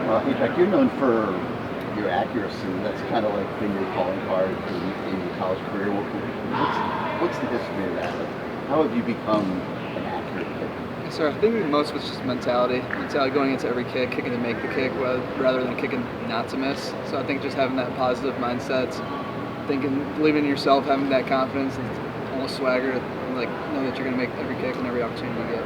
Hey Jack, you're known for your accuracy. That's kind of like been your calling card in your college career. What's the history of that? Like, how have you become an accurate kicker? So I think most of it's just mentality going into every kick, kicking to make the kick rather than kicking not to miss. So I think just having that positive mindset, believing in yourself, having that confidence and almost swagger, and like know that you're going to make every kick and every opportunity you get.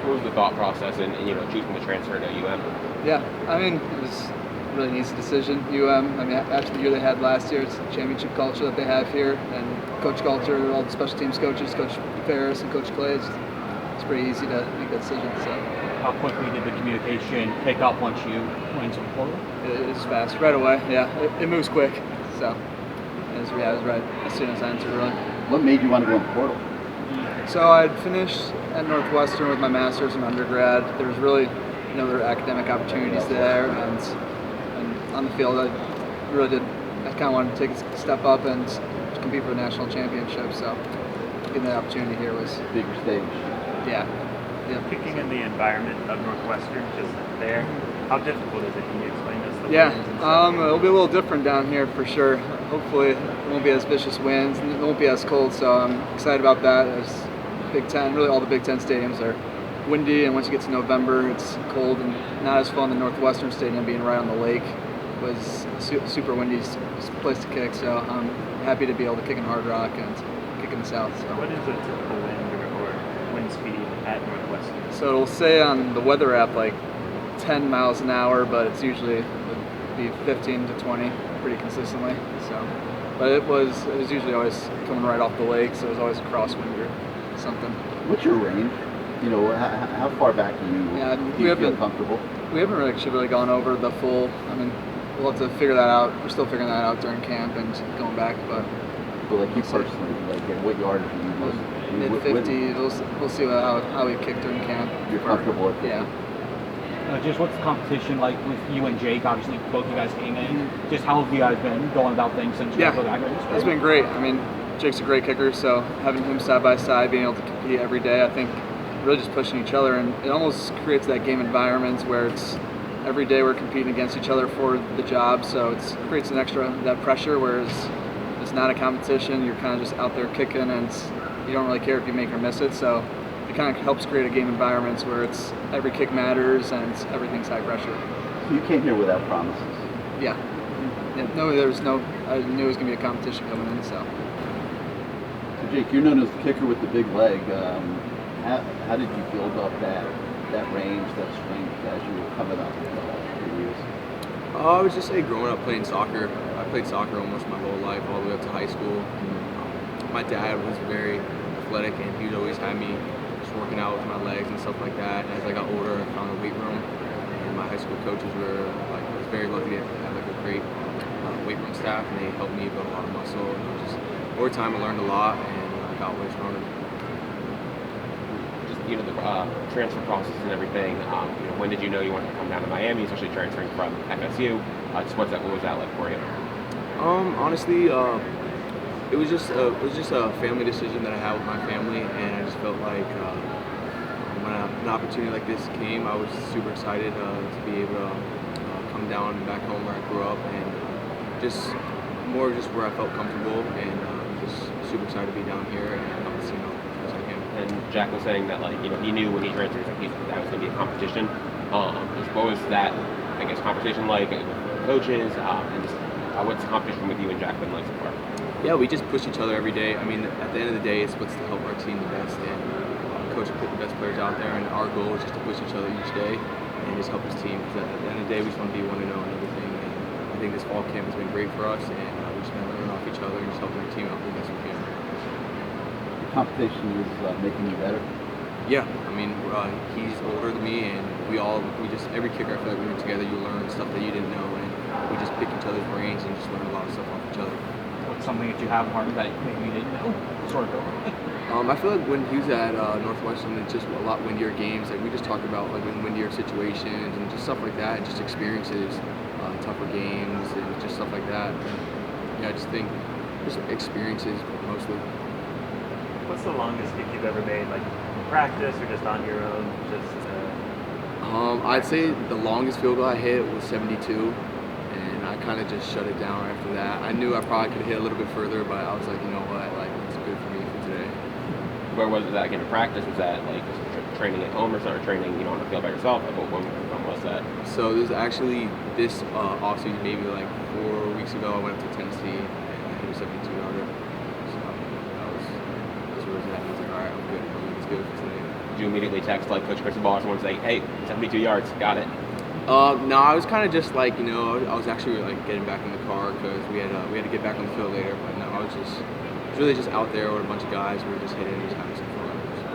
What was the thought process in choosing to transfer to UM? Yeah, I mean, it was really an easy decision. UM, I mean, after the year they had last year, it's the championship culture that they have here, and coach culture, all the special teams coaches, Coach Ferris and Coach Clay, it's pretty easy to make that decision. So. How quickly did the communication pick up once you went to the portal? It was fast, right away, yeah. It moves quick, so it was right as soon as I entered, really. What made you want to go in the portal? So I'd finished at Northwestern with my master's in undergrad. There was really no other academic opportunities there, and on the field I kind of wanted to take a step up and compete for a national championship, so getting that opportunity here was bigger stage. Yeah. Kicking in the environment of Northwestern, just there, how difficult is it? Can you explain this? It'll be a little different down here for sure. Hopefully it won't be as vicious winds and it won't be as cold, so I'm excited about that. As Big Ten, really all the Big Ten stadiums are windy, and once you get to November it's cold and not as fun. The Northwestern Stadium being right on the lake was a super windy place to kick, so I'm happy to be able to kick in Hard Rock and kick in the South. So. What is a typical wind or wind speed at Northwestern? So it'll say on the weather app like 10 miles an hour, but it's usually be 15 to 20 pretty consistently. So, but it was usually always coming right off the lake, so it was always a crosswind or something. What's your range? How far back do you feel comfortable? We haven't really gone over the full. I mean, we'll have to figure that out. We're still figuring that out during camp and going back, but like you personally, like at what yardage do you most? Mid-50s. We'll see how we kick during camp. You're comfortable with it? Yeah. Just what's the competition like with you and Jake? Obviously, both you guys came in. Just how have you guys been going about things since you guys it's been great. I mean, Jake's a great kicker, so having him side by side, being able to compete every day, I think really just pushing each other, and it almost creates that game environment where it's every day we're competing against each other for the job, so it creates an extra that pressure, whereas it's not a competition. You're kind of just out there kicking, and you don't really care if you make or miss it, so it kind of helps create a game environment where it's every kick matters and everything's high pressure. So you came here without promises? Yeah. No, I knew it was going to be a competition coming in, so. So Jake, you're known as the kicker with the big leg. How did you build up that range, that strength as you were coming up in the last few years? I would just say growing up playing soccer. I played soccer almost my whole life, all the way up to high school. My dad was very athletic, and he would always have me just working out with my legs and stuff like that. And as I got older, I found the weight room, and my high school coaches were I was very lucky to have a great weight room staff, and they helped me build a lot of muscle. And just over time, I learned a lot, and I got way stronger. The transfer process and everything. When did you know you wanted to come down to Miami, especially transferring from FSU? What was that like for you? Honestly, it was just a family decision that I had with my family, and I just felt like when an opportunity like this came, I was super excited to be able to come down back home where I grew up, and just more just where I felt comfortable, and just super excited to be down here and as I can. And Jack was saying that he knew when he transferred that was going to be a competition. What was that conversation like with coaches, and just what's the competition with you and Jack been like so far? Yeah, we just push each other every day. I mean, at the end of the day, it's what's to help our team the best, and coach will put the best players out there, and our goal is just to push each other each day and just help his team, because at the end of the day, we just want to be 1-0 and everything. And I think this fall camp has been great for us, and we just been learning off each other and just helping our team out the best we can. The competition is making you better? Yeah, I mean, he's older than me, and we just every kicker, I feel like we were together, you learn stuff that you didn't know, and we just pick each other's brains and just learn a lot of stuff off each other. What's something that you have learned that maybe you didn't know? Sort of. I feel like when he was at Northwestern, it's just a lot windier games. Like we just talked about like in windier situations and just stuff like that, and just experiences, tougher games and just stuff like that. And, yeah, I just think just experiences mostly. What's the longest kick you've ever made, like in practice or just on your own? I'd say the longest field goal I hit was 72, and I kind of just shut it down after that. I knew I probably could hit a little bit further, but I was like, you know what, like it's good for me for today. Where was that again in practice? Was that like training at home or started training, on the field by yourself? Like, when was that? So this actually this offseason, maybe like 4 weeks ago, I went up to Tennessee and I hit a 72 yarder. So that was where it was at. I was like, all right, I'm good. It's good for today. Did you immediately text like Coach Cristobal or someone say, hey, 72 yards, got it? No, I was kind of just like, I was actually like getting back in the car because we had to get back on the field later. But no, I was really just out there with a bunch of guys. We were just hitting, just having some fun. So.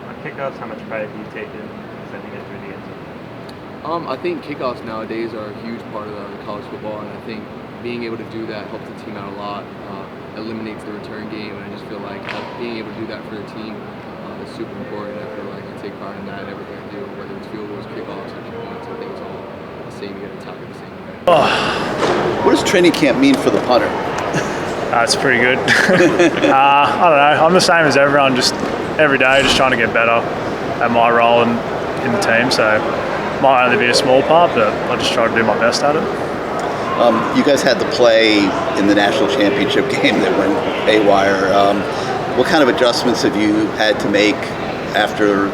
On kickoffs, how much pride have you taken sending it through the end zone? I think kickoffs nowadays are a huge part of the college football, and I think being able to do that helps the team out a lot. Eliminates the return game, and I just feel like being able to do that for the team is super important. I feel like I take pride in that in everything I do, whether it's field goals, kickoffs, or points. I think it's all the same. You got to attack it the same way. What does training camp mean for the punter? It's pretty good. I don't know. I'm the same as everyone, just every day, just trying to get better at my role in the team. So it might only be a small part, but I just try to do my best at it. You guys had the play in the national championship game that went haywire. What kind of adjustments have you had to make after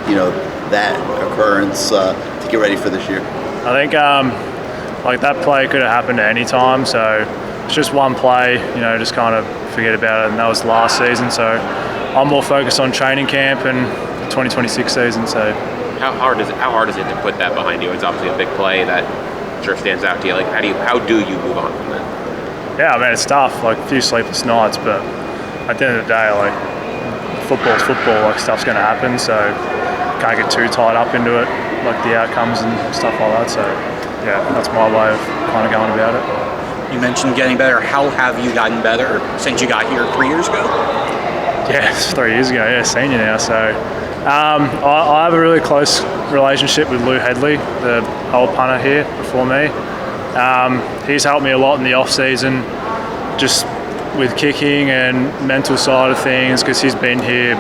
that occurrence to get ready for this year? I think like that play could have happened at any time. So it's just one play, just kind of forget about it. And that was last season. So I'm more focused on training camp and the 2026 season. So How hard is it to put that behind you? It's obviously a big play that sure stands out to you. Like, how do you move on from that? yeah, I mean, it's tough, like a few sleepless nights, but at the end of the day, like football's football, like stuff's going to happen, so can't get too tied up into it, like the outcomes and stuff like that. So yeah, that's my way of kind of going about it. You mentioned getting better. How have you gotten better since you got here 3 years ago? Yeah, it's 3 years ago, yeah, senior now. So I have a really close relationship with Lou Headley, the old punter here before me. He's helped me a lot in the off season, just with kicking and mental side of things, because he's been here,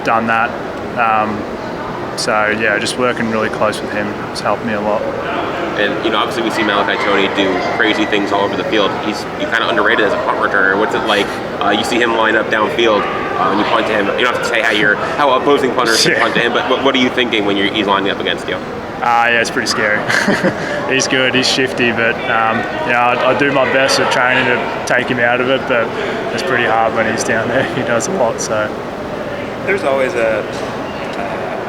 done that. So yeah, just working really close with him has helped me a lot. And obviously we see Malachi Tony do crazy things all over the field. You kind of underrated as a punt returner. What's it like? You see him line up downfield and you punt to him. You don't have to say how opposing punters should punt to him, but what are you thinking when he's lining up against you? Yeah, it's pretty scary. He's good, he's shifty, but I do my best at training to take him out of it, but it's pretty hard when he's down there. He does a lot, so. There's always a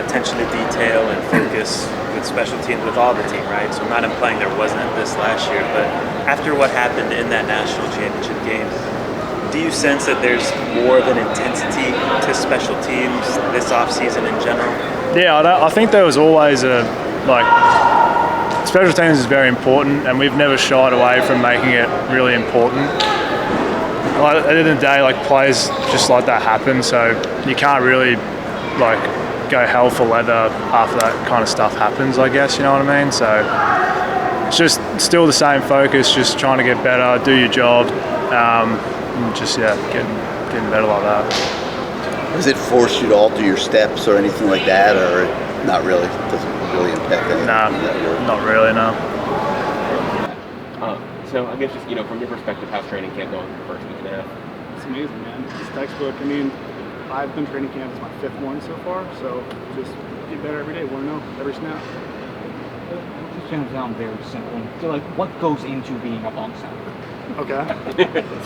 attention to detail and focus with special teams with all the team, right? So I'm not implying there wasn't this last year, but after what happened in that national championship game, do you sense that there's more of an intensity to special teams this offseason in general? Yeah, I think there was always special teams is very important, and we've never shied away from making it really important. At the end of the day, plays just like that happen, so you can't really go hell for leather after that kind of stuff happens, I guess, you know what I mean? So it's just still the same focus, just trying to get better, do your job, and just getting better like that. Does it force you to alter your steps or anything like that, or not really? Doesn't really impact anything? Nah, not really, no. So I guess just from your perspective, how's training camp going for the first week and a half? It's amazing, man. It's textbook. I mean, I've been training camp. It's my 5th one so far, so just get better every day. 1-0 every snap. It's going to sound very simple. So, what goes into being a bump snapper? Okay,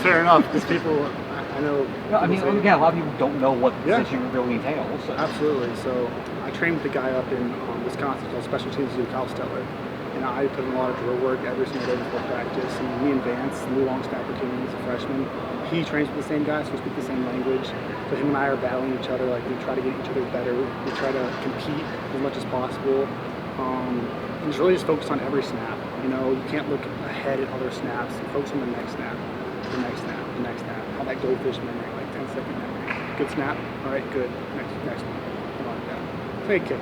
fair enough. Because people, I know. No, I mean, again, a lot of people don't know what the Yeah. position really entails. So. Absolutely. So I trained with a guy up in Wisconsin called Special Teams Dude Stellar, and I put in a lot of drill work every single day before practice. And me and Vance, the new long snapper, came in as a freshman. He trains with the same guys, so we speak the same language. So him and I are battling each other. We try to get each other better. We try to compete as much as possible. And it's really just focus on every snap. You can't look ahead at other snaps. Focus on the next snap, the next snap, the next snap. How that goldfish memory, 10-second memory. Good snap. All right, good. Next one. Something like that. Fake kick.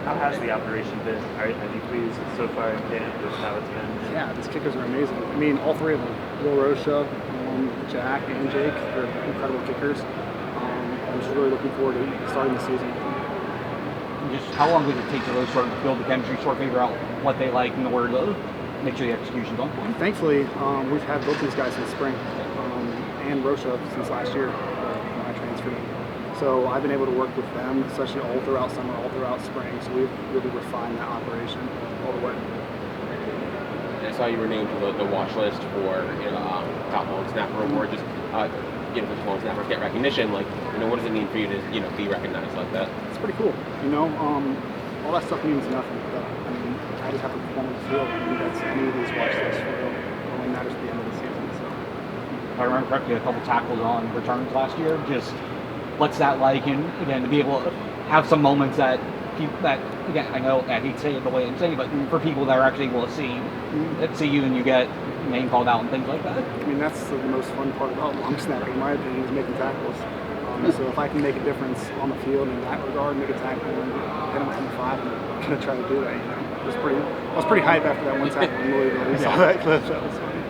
How has the operation been? Are you pleased so far in camp with how it's been? Yeah, these kickers are amazing. I mean, all three of them, Will Rocha, Jack, and Jake, they're incredible kickers. I'm just really looking forward to starting the season. Just how long would it take to really sort of build the chemistry, sort of figure out what they like in order to make sure the execution's on point? Thankfully, we've had both these guys since spring, and Rocha since last year when I transferred. So I've been able to work with them, especially all throughout summer, all throughout spring. So we've really refined that operation all the way. I saw you were named to the watch list for top long snapper award. Just because long snappers get recognition, like what does it mean for you to be recognized like that? It's pretty cool. All that stuff means nothing. But, I mean, I just have to perform on the field. I think that's any of these watch lists only matters at the end of the season. So. If I remember correctly, a couple tackles on returns last year. Just what's that like? And again, to be able to have some moments that again, I know I hate to say it the way I'm saying it, but for people that are actually able to see you and you get name called out and things like that. I mean, that's the most fun part about long snapping, in my opinion, is making tackles. So if I can make a difference on the field in that regard, make a tackle and hit them from 5, I'm gonna try to do that. I was pretty hyped after that one tackle in Louisville. We saw that clip. That was funny.